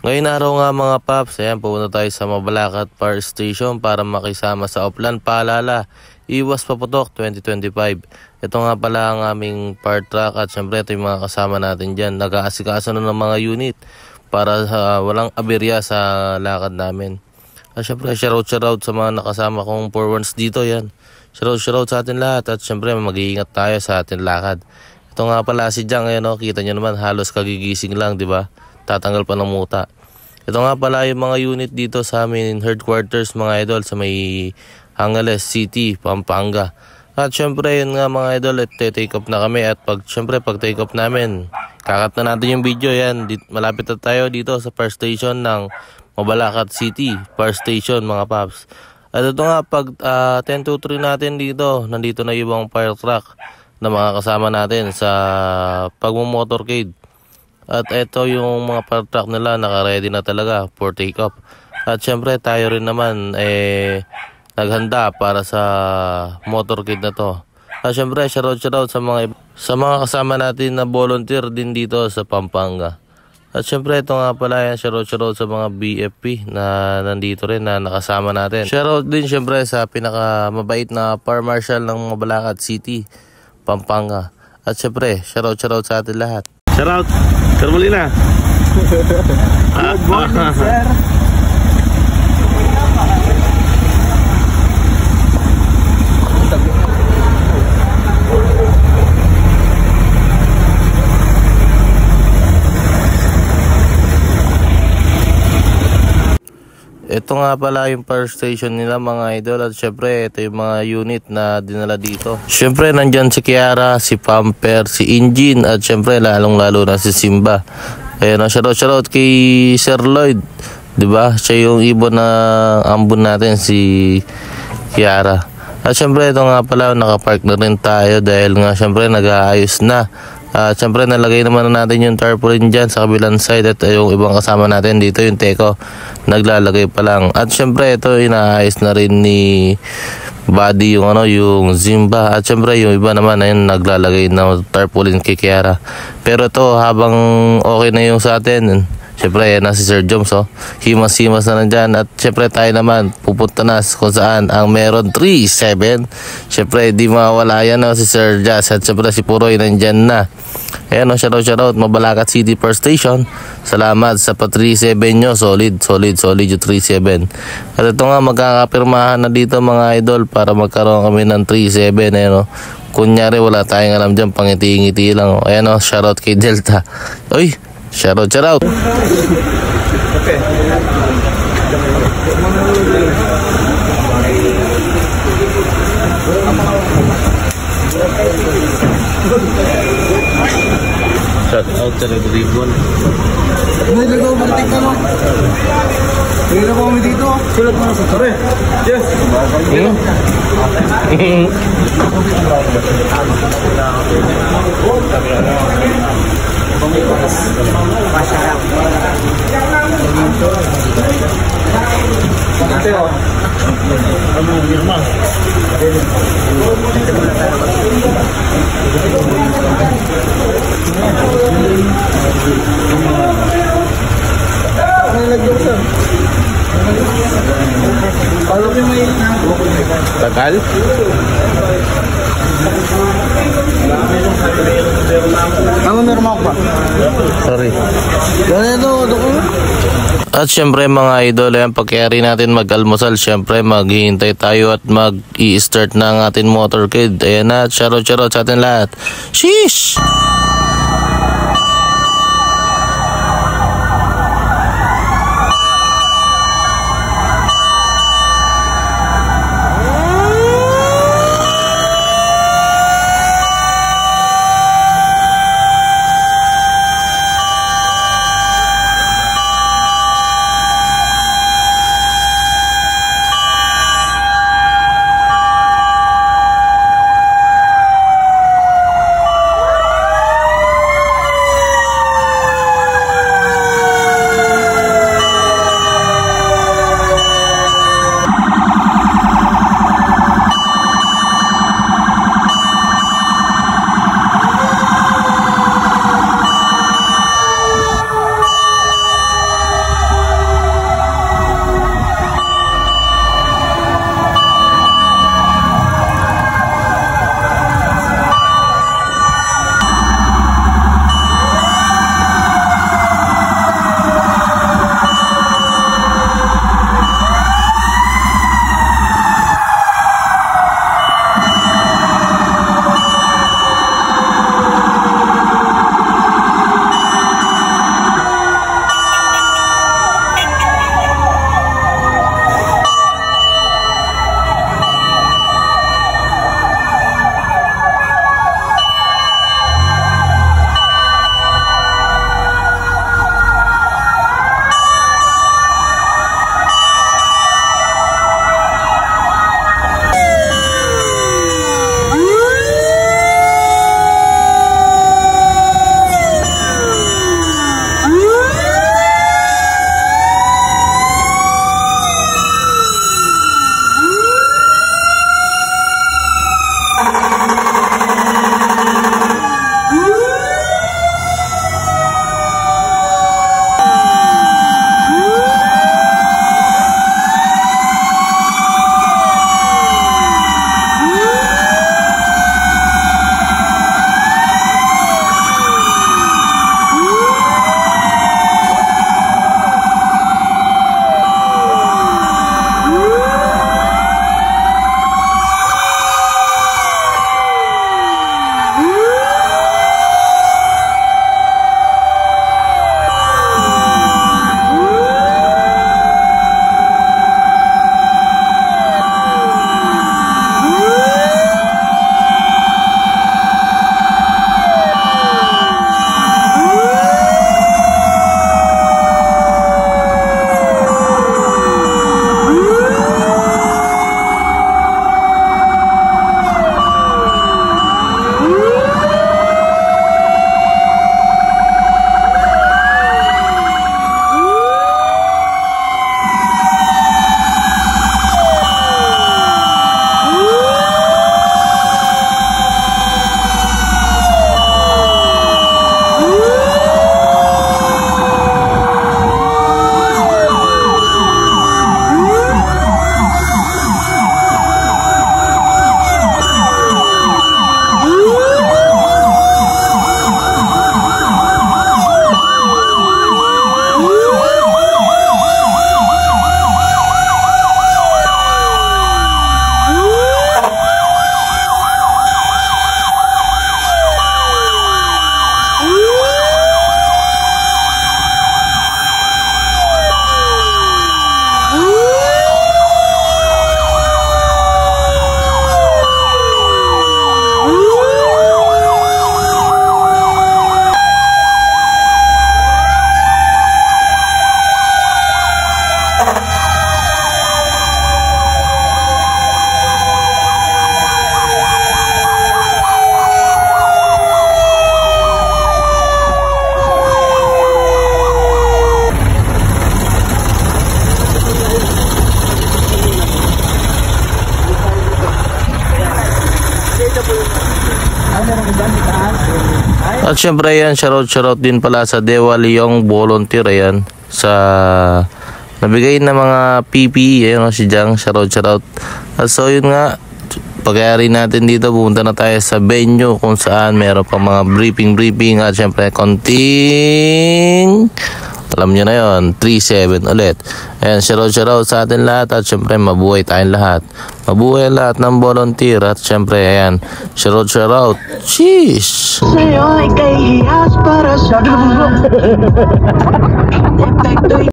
Ngayon araw nga mga paps, ayan, pupunta tayo sa Mabalacat Power Station para makisama sa Oplan. Paalala, iwas paputok 2025. Ito nga pala ang aming power truck at syempre ito yung mga kasama natin dyan. Nag-aasikaso na ng mga unit para walang aberya sa lakad namin. At syempre shoutout sa mga nakasama kong 4-1s dito, yan. Shoutout sa atin lahat at syempre mag-iingat tayo sa atin lakad. Ito nga pala si Jang, ayan, oh, kita nyo naman halos kagigising lang, di ba? Tatanggal pa ng muta. Ito nga pala yung mga unit dito sa amin headquarters mga idol sa may Angeles City, Pampanga. At syempre yun nga mga idol, take off na kami at pag take off namin, kakat na natin yung video yan. Malapit na tayo dito sa power station ng Mabalacat City, power station mga paps. At ito nga pag 10-3 natin dito, nandito na yung fire truck na mga kasama natin sa pagmumotorcade. At ito yung mga power truck nila, naka-ready na talaga for take off. At syempre tayo rin naman naghanda para sa motorcade na to. At syempre shoutout sa mga kasama natin na volunteer din dito sa Pampanga. At syempre ito nga pala yan, shoutout sa mga BFP na nandito rin na nakasama natin. Shoutout din syempre sa pinakamabait na Power Marshal ng Mabalacat City, Pampanga. At syempre shoutout sa atin lahat. Shoutout, Sir Molina. Good morning, sir. Ito nga pala yung power station nila mga idol at syempre ito yung mga unit na dinala dito. Syempre nandyan si Kiara, si Pamper, si Engine at syempre lalong lalo na si Simba. Ayun, shoutout kay Sir Lloyd, 'di ba? Siya yung ibon na ambon natin, si Kiara. At syempre ito nga pala nakapark na rin tayo dahil nga syempre nag-aayos na. Siyempre nalagay naman na natin yung tarpaulin dyan sa kabilang side at yung ibang kasama natin dito yung Teko naglalagay pa lang. At siyempre ito inaayos na rin ni Buddy yung Zimba. At siyempre yung iba naman ayun naglalagay na tarpaulin kay Kiara. Pero ito habang okay na yung sa atin, siyempre yan na si Sir Joms, himas-himas na nandyan. At siyempre tayo naman pupunta na kung saan ang meron 3-7. Siyempre di mawala yan si Sir Jazz at siyempre si Puroy nandyan na. Ayan, shoutout Mabalacat City Power Station. Salamat sa pa 3-7 nyo. Solid yung 3-7. At ito nga magkakapirmahan na dito mga idol para magkaroon kami ng 3-7. Ayan, kunyari wala tayong alam dyan, pangiti-ngiti lang. Ayan, shoutout kay Delta. Uy, shoutout. Okay. Shoutout sa Ribbon. Hindi ko balitik ka mo. Hindi na kami dito. Sulat mo sa tore. Yes. Tagal? Ano normal pa? Sorry. At syempre mga idol, ayan, pagkayari natin mag-almusal, syempre maghihintay tayo at mag-i-start na ang ating motorcade. Ayan na, shoutout sa atin lahat. Sheesh! At syempre ayan, shoutout din pala sa Dewa Leong volunteer, ayan, sa nabigay na mga PPE, ayan, si Jang, shoutout. At so yun nga, pag-aari natin dito, pumunta na tayo sa venue kung saan meron pang mga briefing at syempre konting, alam nyo na yun, 3-7 ulit. Ayan, shoutout sa atin lahat at syempre mabuhay tayong lahat. Mabuhay lahat ng volunteer at syempre ayan, shoutout. Sheesh! Sa'yo ay kahihiyas para sa